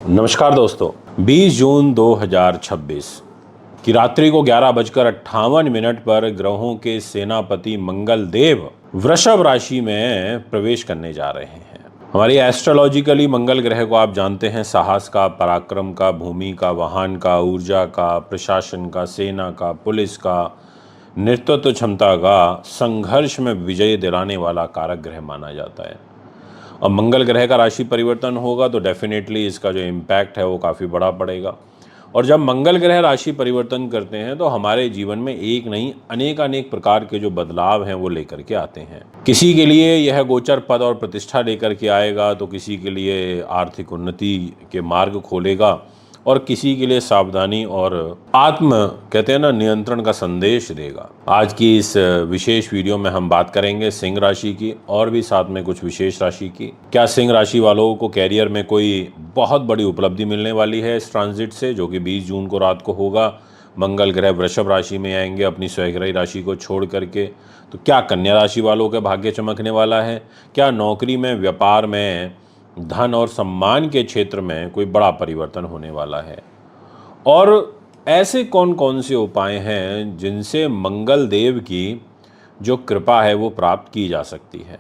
नमस्कार दोस्तों, 20 जून 2026 की रात्रि को 11:58 पर ग्रहों के सेनापति मंगल देव वृषभ राशि में प्रवेश करने जा रहे हैं। हमारी एस्ट्रोलॉजिकली मंगल ग्रह को आप जानते हैं साहस का, पराक्रम का, भूमि का, वाहन का, ऊर्जा का, प्रशासन का, सेना का, पुलिस का, नेतृत्व क्षमता का, संघर्ष में विजय दिलाने वाला कारक ग्रह माना जाता है। अब मंगल ग्रह का राशि परिवर्तन होगा तो डेफिनेटली इसका जो इम्पैक्ट है वो काफ़ी बड़ा पड़ेगा। और जब मंगल ग्रह राशि परिवर्तन करते हैं तो हमारे जीवन में एक नहीं अनेक प्रकार के जो बदलाव हैं वो लेकर के आते हैं। किसी के लिए यह गोचर पद और प्रतिष्ठा लेकर के आएगा, तो किसी के लिए आर्थिक उन्नति के मार्ग खोलेगा, और किसी के लिए सावधानी और कहते हैं ना, नियंत्रण का संदेश देगा। आज की इस विशेष वीडियो में हम बात करेंगे सिंह राशि की और भी साथ में कुछ विशेष राशि की। क्या सिंह राशि वालों को कैरियर में कोई बहुत बड़ी उपलब्धि मिलने वाली है इस ट्रांजिट से, जो कि 20 जून को रात को होगा। मंगल ग्रह वृषभ राशि में आएंगे अपनी स्वग्रही राशि को छोड़ करके। तो क्या कन्या राशि वालों का भाग्य चमकने वाला है? क्या नौकरी में, व्यापार में, धन और सम्मान के क्षेत्र में कोई बड़ा परिवर्तन होने वाला है? और ऐसे कौन कौन से उपाय हैं जिनसे मंगल देव की जो कृपा है वो प्राप्त की जा सकती है?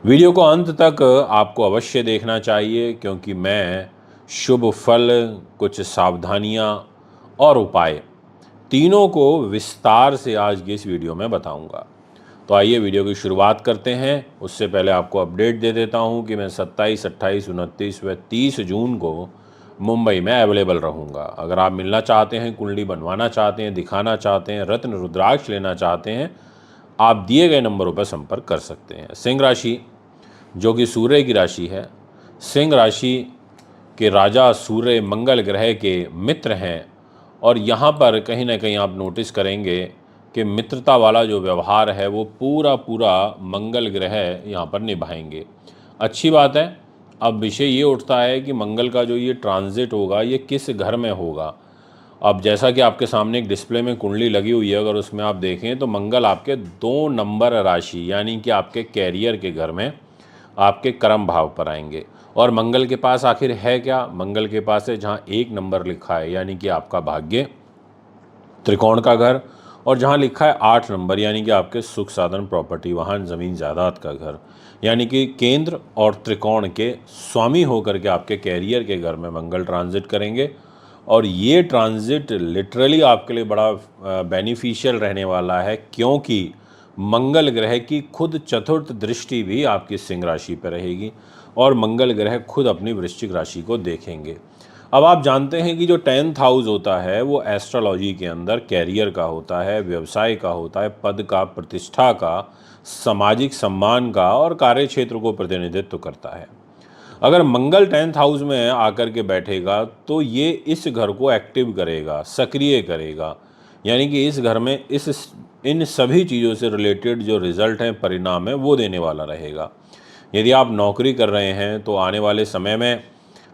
वीडियो को अंत तक आपको अवश्य देखना चाहिए, क्योंकि मैं शुभ फल, कुछ सावधानियां और उपाय तीनों को विस्तार से आज की इस वीडियो में बताऊंगा। तो आइए वीडियो की शुरुआत करते हैं। उससे पहले आपको अपडेट दे देता हूं कि मैं 27, 28, 29 व 30 जून को मुंबई में अवेलेबल रहूंगा। अगर आप मिलना चाहते हैं, कुंडली बनवाना चाहते हैं, दिखाना चाहते हैं, रत्न रुद्राक्ष लेना चाहते हैं, आप दिए गए नंबरों पर संपर्क कर सकते हैं। सिंह राशि जो कि सूर्य की राशि है, सिंह राशि के राजा सूर्य मंगल ग्रह के मित्र हैं, और यहाँ पर कहीं ना कहीं आप नोटिस करेंगे कि मित्रता वाला जो व्यवहार है वो पूरा मंगल ग्रह यहाँ पर निभाएंगे। अच्छी बात है। अब विषय ये उठता है कि मंगल का जो ये ट्रांजिट होगा ये किस घर में होगा। अब जैसा कि आपके सामने एक डिस्प्ले में कुंडली लगी हुई है, अगर उसमें आप देखें तो मंगल आपके 2 नंबर राशि यानी कि आपके कैरियर के घर में, आपके कर्म भाव पर आएंगे। और मंगल के पास आखिर है क्या? मंगल के पास है जहाँ 1 नंबर लिखा है यानी कि आपका भाग्य, त्रिकोण का घर, और जहाँ लिखा है 8 नंबर यानी कि आपके सुख साधन, प्रॉपर्टी, वाहन, ज़मीन जायदाद का घर, यानी कि केंद्र और त्रिकोण के स्वामी होकर के आपके कैरियर के घर में मंगल ट्रांजिट करेंगे। और ये ट्रांजिट लिटरली आपके लिए बड़ा बेनिफिशियल रहने वाला है, क्योंकि मंगल ग्रह की खुद चतुर्थ दृष्टि भी आपकी सिंह राशि पर रहेगी और मंगल ग्रह खुद अपनी वृश्चिक राशि को देखेंगे। अब आप जानते हैं कि जो 10th हाउस होता है वो एस्ट्रोलॉजी के अंदर कैरियर का होता है, व्यवसाय का होता है, पद का, प्रतिष्ठा का, सामाजिक सम्मान का और कार्य क्षेत्र को प्रतिनिधित्व करता है। अगर मंगल 10th हाउस में आकर के बैठेगा तो ये इस घर को एक्टिव करेगा, सक्रिय करेगा, यानी कि इस घर में इन सभी चीज़ों से रिलेटेड जो रिजल्ट हैं, परिणाम है, वो देने वाला रहेगा। यदि आप नौकरी कर रहे हैं तो आने वाले समय में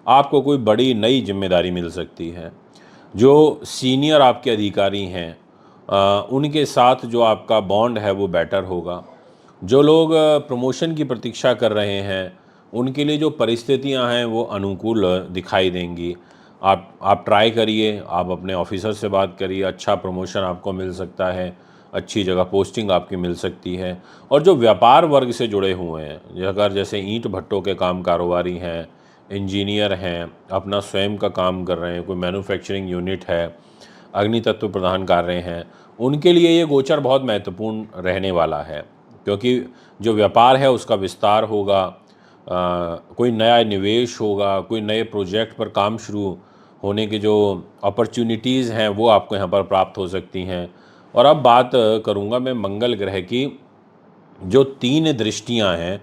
आपको कोई बड़ी नई जिम्मेदारी मिल सकती है। जो सीनियर आपके अधिकारी हैं उनके साथ जो आपका बॉन्ड है वो बेटर होगा। जो लोग प्रमोशन की प्रतीक्षा कर रहे हैं उनके लिए जो परिस्थितियां हैं वो अनुकूल दिखाई देंगी। आप ट्राई करिए, आप अपने ऑफिसर से बात करिए, अच्छा प्रमोशन आपको मिल सकता है, अच्छी जगह पोस्टिंग आपकी मिल सकती है। और जो व्यापार वर्ग से जुड़े हुए हैं, अगर जैसे ईंट भट्टों के काम कारोबारी हैं, इंजीनियर हैं, अपना स्वयं का काम कर रहे हैं, कोई मैन्युफैक्चरिंग यूनिट है, अग्नि तत्व प्रदान कर रहे हैं, उनके लिए ये गोचर बहुत महत्वपूर्ण रहने वाला है, क्योंकि जो व्यापार है उसका विस्तार होगा, कोई नया निवेश होगा, कोई नए प्रोजेक्ट पर काम शुरू होने की जो अपॉर्चुनिटीज़ हैं वो आपको यहाँ पर प्राप्त हो सकती हैं। और अब बात करूँगा मैं मंगल ग्रह की जो 3 दृष्टियाँ हैं,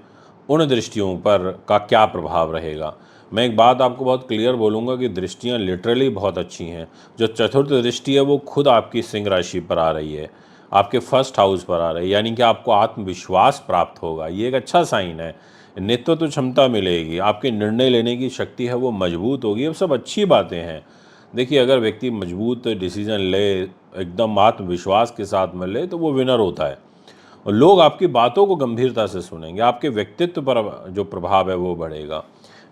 उन दृष्टियों पर का क्या प्रभाव रहेगा। मैं एक बात आपको बहुत क्लियर बोलूँगा कि दृष्टियाँ लिटरली बहुत अच्छी हैं। जो चतुर्थ दृष्टि है वो खुद आपकी सिंह राशि पर आ रही है, आपके 1st हाउस पर आ रही है, यानी कि आपको आत्मविश्वास प्राप्त होगा। ये एक अच्छा साइन है। नेतृत्व क्षमता मिलेगी, आपके निर्णय लेने की शक्ति है वो मजबूत होगी। ये सब अच्छी बातें हैं। देखिए, अगर व्यक्ति मजबूत डिसीजन ले, एकदम आत्मविश्वास के साथ में ले, तो वो विनर होता है। लोग आपकी बातों को गंभीरता से सुनेंगे, आपके व्यक्तित्व पर जो प्रभाव है वो बढ़ेगा।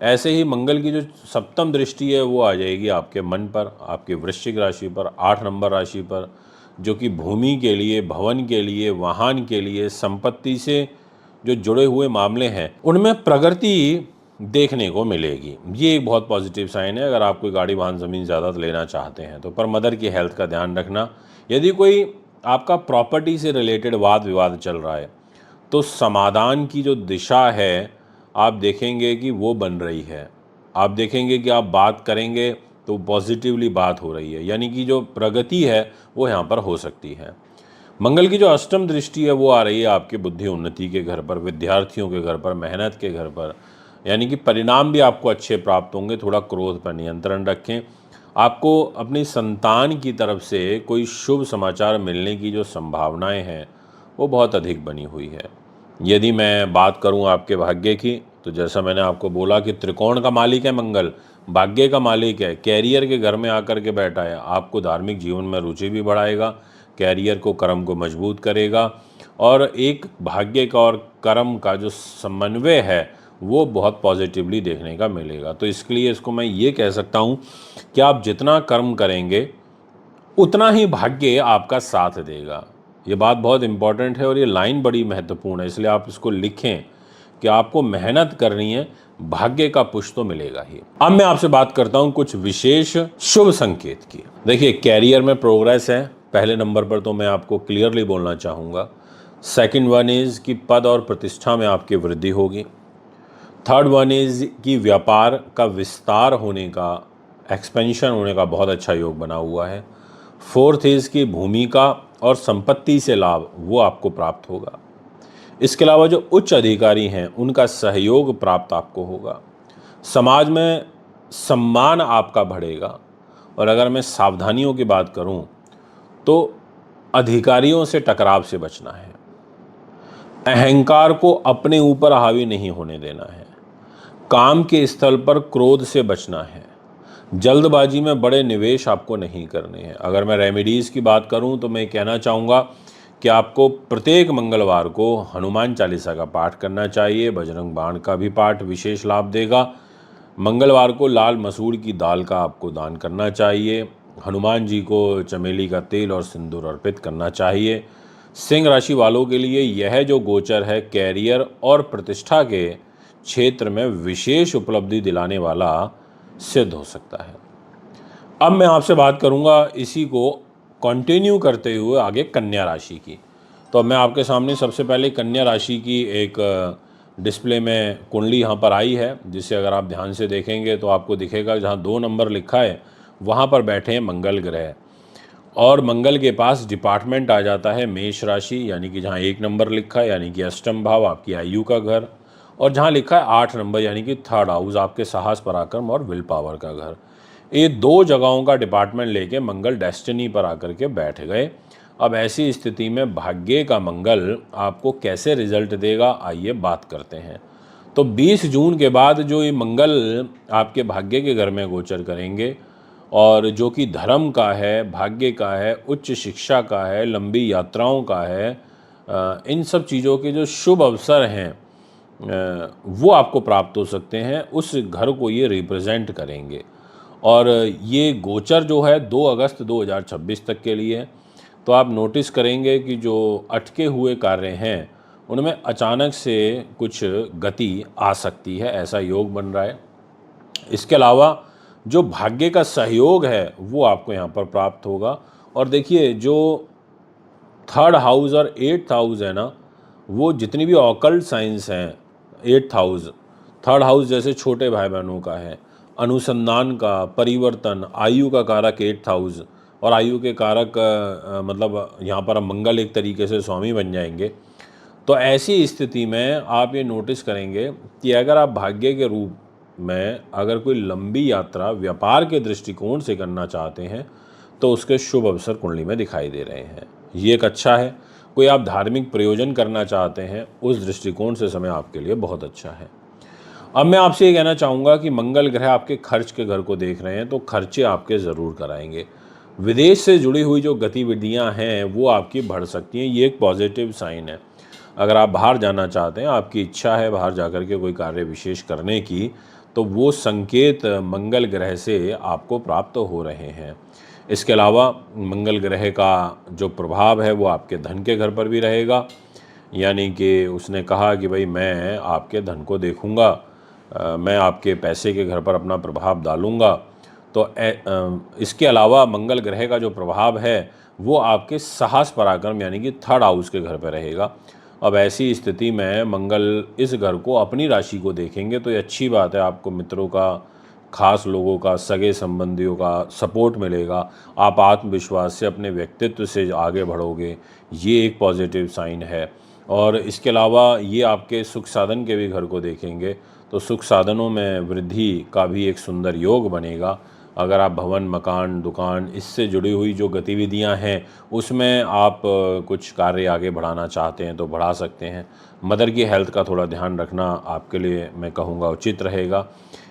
ऐसे ही मंगल की जो सप्तम दृष्टि है वो आ जाएगी आपके मन पर, आपके वृश्चिक राशि पर, 8 नंबर राशि पर, जो कि भूमि के लिए, भवन के लिए, वाहन के लिए, संपत्ति से जो जुड़े हुए मामले हैं उनमें प्रगति देखने को मिलेगी। ये एक बहुत पॉजिटिव साइन है अगर आप कोई गाड़ी वाहन ज़मीन ज़्यादा लेना चाहते हैं तो। पर मदर की हेल्थ का ध्यान रखना। यदि कोई आपका प्रॉपर्टी से रिलेटेड वाद विवाद चल रहा है तो समाधान की जो दिशा है आप देखेंगे कि वो बन रही है। आप देखेंगे कि आप बात करेंगे तो पॉजिटिवली बात हो रही है, यानी कि जो प्रगति है वो यहाँ पर हो सकती है। मंगल की जो अष्टम दृष्टि है वो आ रही है आपके बुद्धि उन्नति के घर पर, विद्यार्थियों के घर पर, मेहनत के घर पर, यानी कि परिणाम भी आपको अच्छे प्राप्त होंगे। थोड़ा क्रोध पर नियंत्रण रखें। आपको अपनी संतान की तरफ से कोई शुभ समाचार मिलने की जो संभावनाएं हैं वो बहुत अधिक बनी हुई है। यदि मैं बात करूं आपके भाग्य की तो जैसा मैंने आपको बोला कि त्रिकोण का मालिक है मंगल, भाग्य का मालिक है, कैरियर के घर में आकर के बैठा है। आपको धार्मिक जीवन में रुचि भी बढ़ाएगा, कैरियर को, कर्म को मजबूत करेगा और एक भाग्य का और कर्म का जो समन्वय है वो बहुत पॉजिटिवली देखने का मिलेगा। तो इसके लिए इसको मैं ये कह सकता हूँ कि आप जितना कर्म करेंगे उतना ही भाग्य आपका साथ देगा। ये बात बहुत इंपॉर्टेंट है और ये लाइन बड़ी महत्वपूर्ण है, इसलिए आप इसको लिखें कि आपको मेहनत करनी है, भाग्य का पुश तो मिलेगा ही। अब मैं आपसे बात करता हूं कुछ विशेष शुभ संकेत की। देखिए, कैरियर में प्रोग्रेस है पहले नंबर पर, तो मैं आपको क्लियरली बोलना चाहूँगा। सेकंड वन इज़ कि पद और प्रतिष्ठा में आपकी वृद्धि होगी। थर्ड वन इज़ कि व्यापार का विस्तार होने का, एक्सपेंशन होने का बहुत अच्छा योग बना हुआ है। फोर्थ इज़ कि भूमि का और संपत्ति से लाभ वो आपको प्राप्त होगा। इसके अलावा जो उच्च अधिकारी हैं उनका सहयोग प्राप्त आपको होगा। समाज में सम्मान आपका बढ़ेगा। और अगर मैं सावधानियों की बात करूं तो अधिकारियों से टकराव से बचना है, अहंकार को अपने ऊपर हावी नहीं होने देना है, काम के स्थल पर क्रोध से बचना है, जल्दबाजी में बड़े निवेश आपको नहीं करने हैं। अगर मैं रेमेडीज़ की बात करूं तो मैं कहना चाहूँगा कि आपको प्रत्येक मंगलवार को हनुमान चालीसा का पाठ करना चाहिए। बजरंग बाण का भी पाठ विशेष लाभ देगा। मंगलवार को लाल मसूर की दाल का आपको दान करना चाहिए। हनुमान जी को चमेली का तेल और सिंदूर अर्पित करना चाहिए। सिंह राशि वालों के लिए यह जो गोचर है कैरियर और प्रतिष्ठा के क्षेत्र में विशेष उपलब्धि दिलाने वाला सिद्ध हो सकता है। अब मैं आपसे बात करूंगा इसी को कंटिन्यू करते हुए आगे कन्या राशि की। तो अब मैं आपके सामने सबसे पहले कन्या राशि की एक डिस्प्ले में कुंडली यहाँ पर आई है, जिसे अगर आप ध्यान से देखेंगे तो आपको दिखेगा जहाँ 2 नंबर लिखा है वहाँ पर बैठे हैं मंगल ग्रह, और मंगल के पास डिपार्टमेंट आ जाता है मेष राशि, यानी कि जहाँ 1 नंबर लिखा है यानी कि अष्टम भाव आपकी आयु का घर, और जहाँ लिखा है 8 नंबर यानी कि थर्ड हाउस आपके साहस, पराक्रम और विल पावर का घर। ये 2 जगहों का डिपार्टमेंट लेके मंगल डेस्टिनी पर आकर के बैठ गए। अब ऐसी स्थिति में भाग्य का मंगल आपको कैसे रिजल्ट देगा, आइए बात करते हैं। तो 20 जून के बाद जो ये मंगल आपके भाग्य के घर में गोचर करेंगे और जो कि धर्म का है, भाग्य का है, उच्च शिक्षा का है, लंबी यात्राओं का है, इन सब चीज़ों के जो शुभ अवसर हैं वो आपको प्राप्त हो सकते हैं। उस घर को ये रिप्रेजेंट करेंगे। और ये गोचर जो है 2 अगस्त 2026 तक के लिए है। तो आप नोटिस करेंगे कि जो अटके हुए कार्य हैं उनमें अचानक से कुछ गति आ सकती है, ऐसा योग बन रहा है। इसके अलावा जो भाग्य का सहयोग है वो आपको यहाँ पर प्राप्त होगा। और देखिए, जो थर्ड हाउस और 8th हाउस है ना, वो जितनी भी ऑकल्ट साइंस हैं, 8th हाउस, थर्ड हाउस जैसे छोटे भाई बहनों का है, अनुसंधान का, परिवर्तन, आयु का कारक 8th हाउस, और आयु के कारक मतलब यहाँ पर मंगल एक तरीके से स्वामी बन जाएंगे। तो ऐसी स्थिति में आप ये नोटिस करेंगे कि अगर आप भाग्य के रूप में अगर कोई लंबी यात्रा व्यापार के दृष्टिकोण से करना चाहते हैं तो उसके शुभ अवसर कुंडली में दिखाई दे रहे हैं। ये एक अच्छा है। कोई आप धार्मिक प्रयोजन करना चाहते हैं, उस दृष्टिकोण से समय आपके लिए बहुत अच्छा है। अब मैं आपसे ये कहना चाहूँगा कि मंगल ग्रह आपके खर्च के घर को देख रहे हैं तो खर्चे आपके ज़रूर कराएंगे। विदेश से जुड़ी हुई जो गतिविधियाँ हैं वो आपकी बढ़ सकती हैं, ये एक पॉजिटिव साइन है। अगर आप बाहर जाना चाहते हैं, आपकी इच्छा है बाहर जाकर के कोई कार्य विशेष करने की, तो वो संकेत मंगल ग्रह से आपको प्राप्त हो रहे हैं। इसके अलावा मंगल ग्रह का जो प्रभाव है वो आपके धन के घर पर भी रहेगा, यानी कि उसने कहा कि भाई मैं आपके धन को देखूंगा, मैं आपके पैसे के घर पर अपना प्रभाव डालूंगा। तो इसके अलावा मंगल ग्रह का जो प्रभाव है वो आपके साहस पराक्रम यानी कि थर्ड हाउस के घर पर रहेगा। अब ऐसी स्थिति में मंगल इस घर को अपनी राशि को देखेंगे तो ये अच्छी बात है, आपको मित्रों का, खास लोगों का, सगे संबंधियों का सपोर्ट मिलेगा, आप आत्मविश्वास से अपने व्यक्तित्व से आगे बढ़ोगे, ये एक पॉजिटिव साइन है। और इसके अलावा ये आपके सुख साधन के भी घर को देखेंगे तो सुख साधनों में वृद्धि का भी एक सुंदर योग बनेगा। अगर आप भवन, मकान, दुकान इससे जुड़ी हुई जो गतिविधियां हैं उसमें आप कुछ कार्य आगे बढ़ाना चाहते हैं तो बढ़ा सकते हैं। मदर की हेल्थ का थोड़ा ध्यान रखना आपके लिए मैं कहूँगा उचित रहेगा।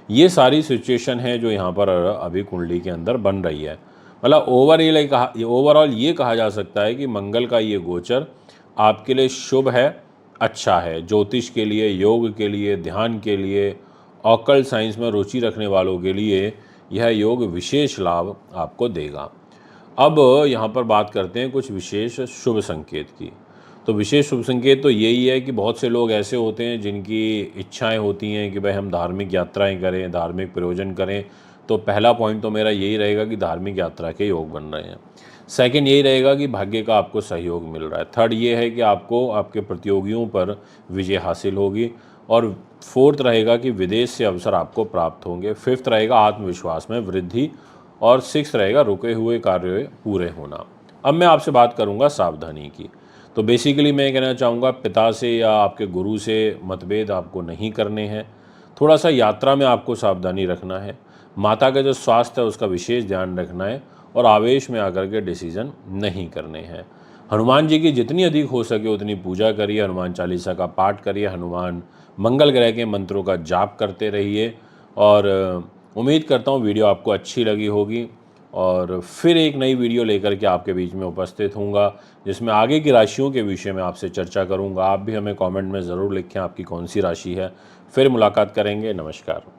ये सारी सिचुएशन है जो यहाँ पर अभी कुंडली के अंदर बन रही है। मतलब ओवरऑल ये कहा जा सकता है कि मंगल का ये गोचर आपके लिए शुभ है, अच्छा है। ज्योतिष के लिए, योग के लिए, ध्यान के लिए, ऑकल्ट साइंस में रुचि रखने वालों के लिए यह योग विशेष लाभ आपको देगा। अब यहाँ पर बात करते हैं कुछ विशेष शुभ संकेत की। तो विशेष शुभ संकेत तो यही है कि बहुत से लोग ऐसे होते हैं जिनकी इच्छाएं होती हैं कि भाई हम धार्मिक यात्राएं करें, धार्मिक प्रयोजन करें। तो पहला पॉइंट तो मेरा यही रहेगा कि धार्मिक यात्रा के योग बन रहे हैं। सेकंड यही रहेगा कि भाग्य का आपको सहयोग मिल रहा है। थर्ड ये है कि आपको आपके प्रतियोगियों पर विजय हासिल होगी। और फोर्थ रहेगा कि विदेश से अवसर आपको प्राप्त होंगे। फिफ्थ रहेगा आत्मविश्वास में वृद्धि। और सिक्स्थ रहेगा रुके हुए कार्य पूरे होना। अब मैं आपसे बात करूंगा सावधानी की। तो बेसिकली मैं कहना चाहूँगा पिता से या आपके गुरु से मतभेद आपको नहीं करने हैं। थोड़ा सा यात्रा में आपको सावधानी रखना है। माता का जो स्वास्थ्य है उसका विशेष ध्यान रखना है और आवेश में आकर के डिसीजन नहीं करने हैं। हनुमान जी की जितनी अधिक हो सके उतनी पूजा करिए, हनुमान चालीसा का पाठ करिए, हनुमान मंगल ग्रह के मंत्रों का जाप करते रहिए। और उम्मीद करता हूँ वीडियो आपको अच्छी लगी होगी और फिर एक नई वीडियो लेकर के आपके बीच में उपस्थित होऊंगा जिसमें आगे की राशियों के विषय में आपसे चर्चा करूंगा। आप भी हमें कमेंट में ज़रूर लिखें आपकी कौन सी राशि है। फिर मुलाकात करेंगे। नमस्कार।